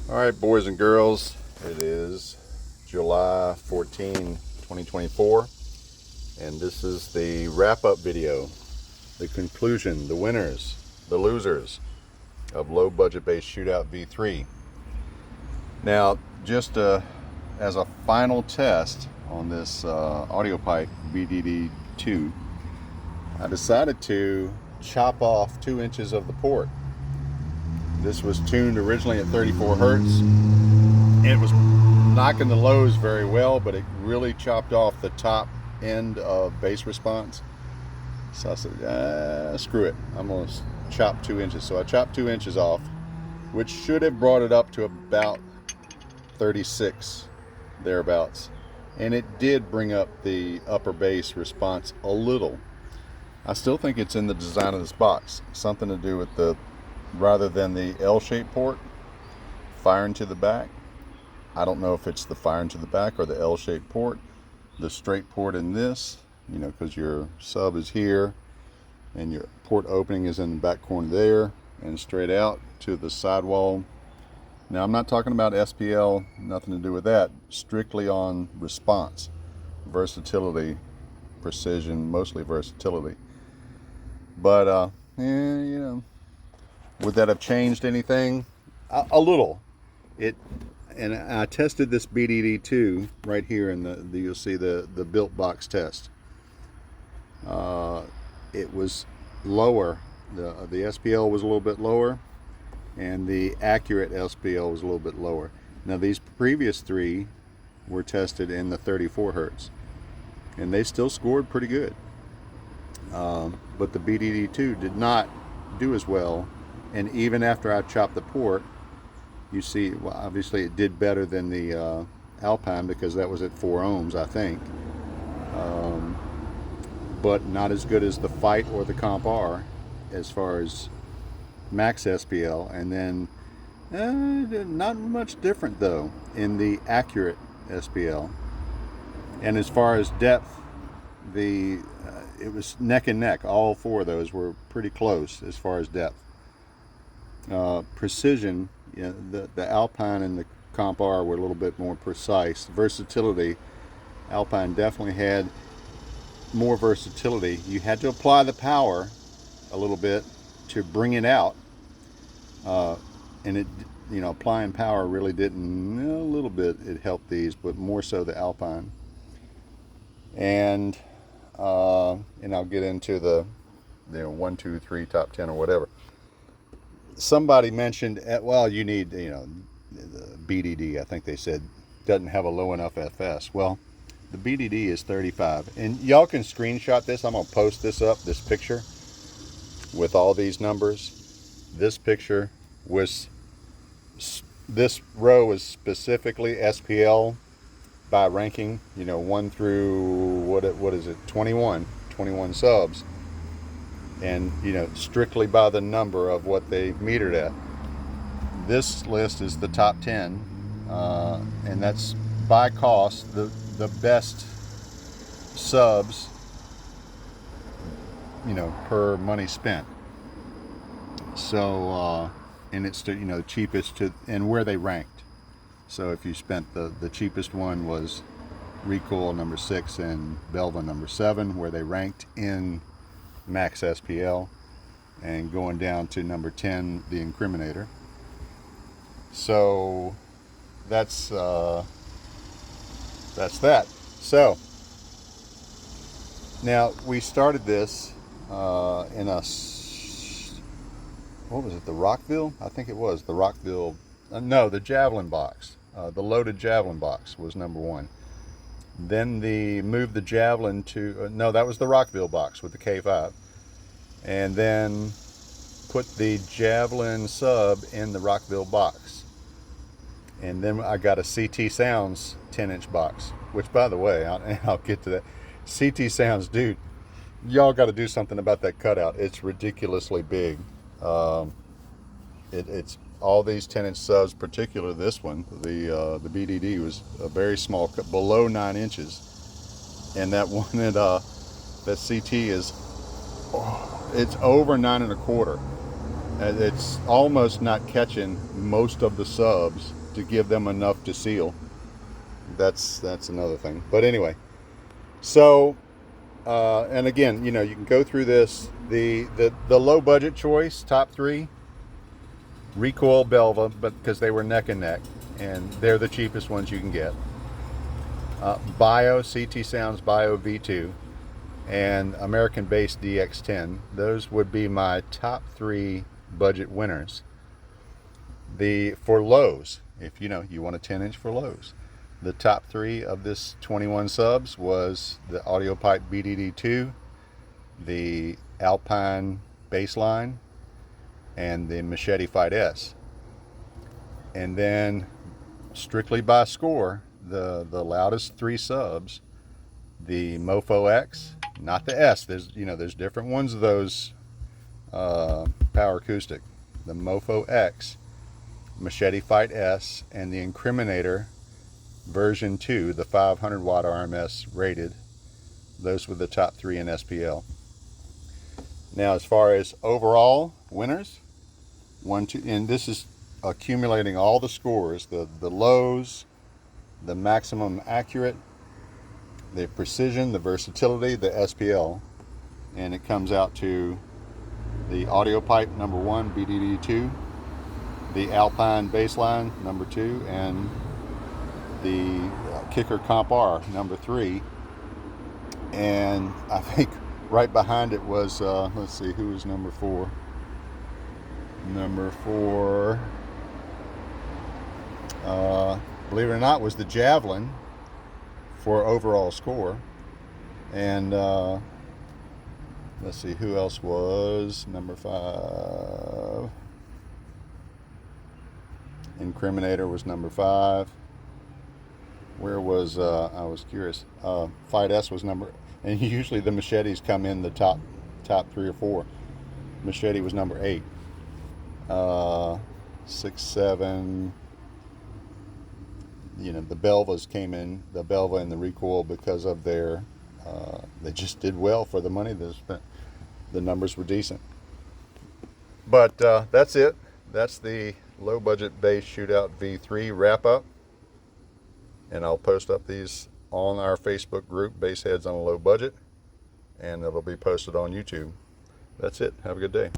All right, boys and girls, it is July 14, 2024, and this is the wrap-up video, the conclusion, the winners, the losers of Low Budget Base Shootout V3. Now, just as a final test on this AudioPipe BDD2, I decided to chop off 2 inches of the port. This was tuned originally at 34 hertz. It was knocking the lows very well, but it really chopped off the top end of bass response. So I said, screw it, I'm going to chop 2 inches. So I chopped 2 inches off, which should have brought it up to about 36, thereabouts. And it did bring up the upper bass response a little. I still think it's in the design of this box. Something to do with the, rather than the L-shaped port firing to the back. I don't know if it's the firing to the back or the L-shaped port. The straight port in this, you know, because your sub is here and your port opening is in the back corner there and straight out to the sidewall. Now, I'm not talking about SPL, nothing to do with that. Strictly on response, versatility, precision, mostly versatility. But, you know, would that have changed anything? A little. And I tested this BDD2 right here in the you'll see the built box test. It was lower. The SPL was a little bit lower, and the accurate SPL was a little bit lower. Now these previous 3 were tested in the 34 hertz, and they still scored pretty good. But the BDD2 did not do as well, and even after I chopped the port, you see, well, obviously it did better than the Alpine because that was at 4 ohms, I think. But not as good as the Fight or the Comp R as far as max SPL. And then not much different though in the accurate SPL. And as far as depth, it was neck and neck. All 4 of those were pretty close as far as depth. Precision, yeah, the Alpine and the Comp R were a little bit more precise. Versatility, Alpine definitely had more versatility. You had to apply the power a little bit to bring it out, and it, you know, applying power really didn't. A little bit it helped these, but more so the Alpine. And I'll get into the 1, 2, 3 top 10 or whatever. Somebody mentioned, well, you need, you know, the BDD, I think they said, doesn't have a low enough FS. Well, the BDD is 35. And y'all can screenshot this. I'm going to post this up, this picture, with all these numbers. This picture was, this row was specifically SPL by ranking, you know, 1 through, what is it, 21 subs. And, you know, strictly by the number of what they metered at. This list is the top 10, and that's by cost, the best subs, you know, per money spent. So, and it's, you know, cheapest to, and where they ranked. So if you spent the cheapest one was Recoil number 6 and Belva number 7, where they ranked in max SPL, and going down to number 10, the Incriminator. So that's that. So now we started this in a, what was it, the Rockville? I think it was the Rockville. No, the Javelin box. The loaded Javelin box was number 1. Then moved the Javelin to, no, that was the Rockville box with the K5. And then put the Javelin sub in the Rockville box. And then I got a CT Sounds 10-inch box, which, by the way, I'll get to that. CT Sounds, dude, y'all got to do something about that cutout. It's ridiculously big. It's all these 10-inch subs, particularly this one, the BDD, was a very small, below 9 inches, and that one that CT is, it's over 9 1/4. It's almost not catching most of the subs to give them enough to seal. That's another thing. But anyway, so and again, you can go through this. The low budget choice, top three: Recoil, Belva, but because they were neck and neck, and they're the cheapest ones you can get. Bio, CT Sounds Bio V2, and American-based DX10. Those would be my top three budget winners. For lows, if you want a 10-inch for lows, the top three of this 21 subs was the AudioPipe BDD2, the Alpine Bassline, and the Machete Fight S. And then, strictly by score, the loudest three subs: the Mofo X, not the S. There's different ones of those power acoustic. The Mofo X, Machete Fight S, and the Incriminator version 2, the 500 watt RMS rated. Those were the top three in SPL. Now, as far as overall winners, and this is accumulating all the scores: the lows, the maximum accurate, the precision, the versatility, the SPL, and it comes out to the AudioPipe number 1, BDD2, the Alpine Bassline number 2, and the Kicker Comp R number 3. And I think right behind it was, let's see, who was number 4? Number 4, believe it or not, was the Javelin for overall score. And let's see, who else was number 5? Incriminator was number 5. Where was, I was curious, Fight S was and usually the Machetes come in the top 3 or 4. Machete was number 8. 6, 7, the Belvas came in, the Belva and the Recoil, because of their, they just did well for the money they spent. The numbers were decent. But that's it. That's the low budget bass Shootout V3 wrap up. And I'll post up these on our Facebook group, Bassheads on a Low Budget, and it'll be posted on YouTube. That's it. Have a good day.